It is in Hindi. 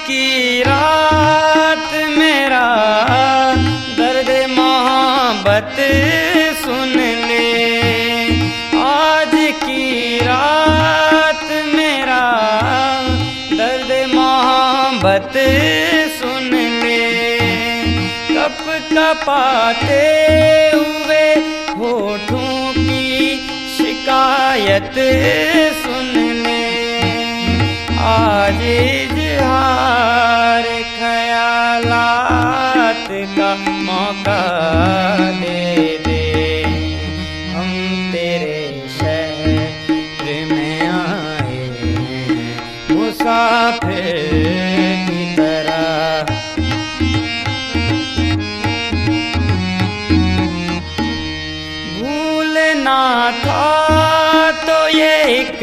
की रात मेरा दर्द मोहब्बत सुन ले। आज की रात मेरा दर्द मोहब्बत सुन ले। कप कपाते हुए होठों की शिकायत सुन ले। आज इजहार ख्यालात का मौका दे दे। हम तेरे शहर में आए मुसाफिर की तरह। भूलना था तो ये एक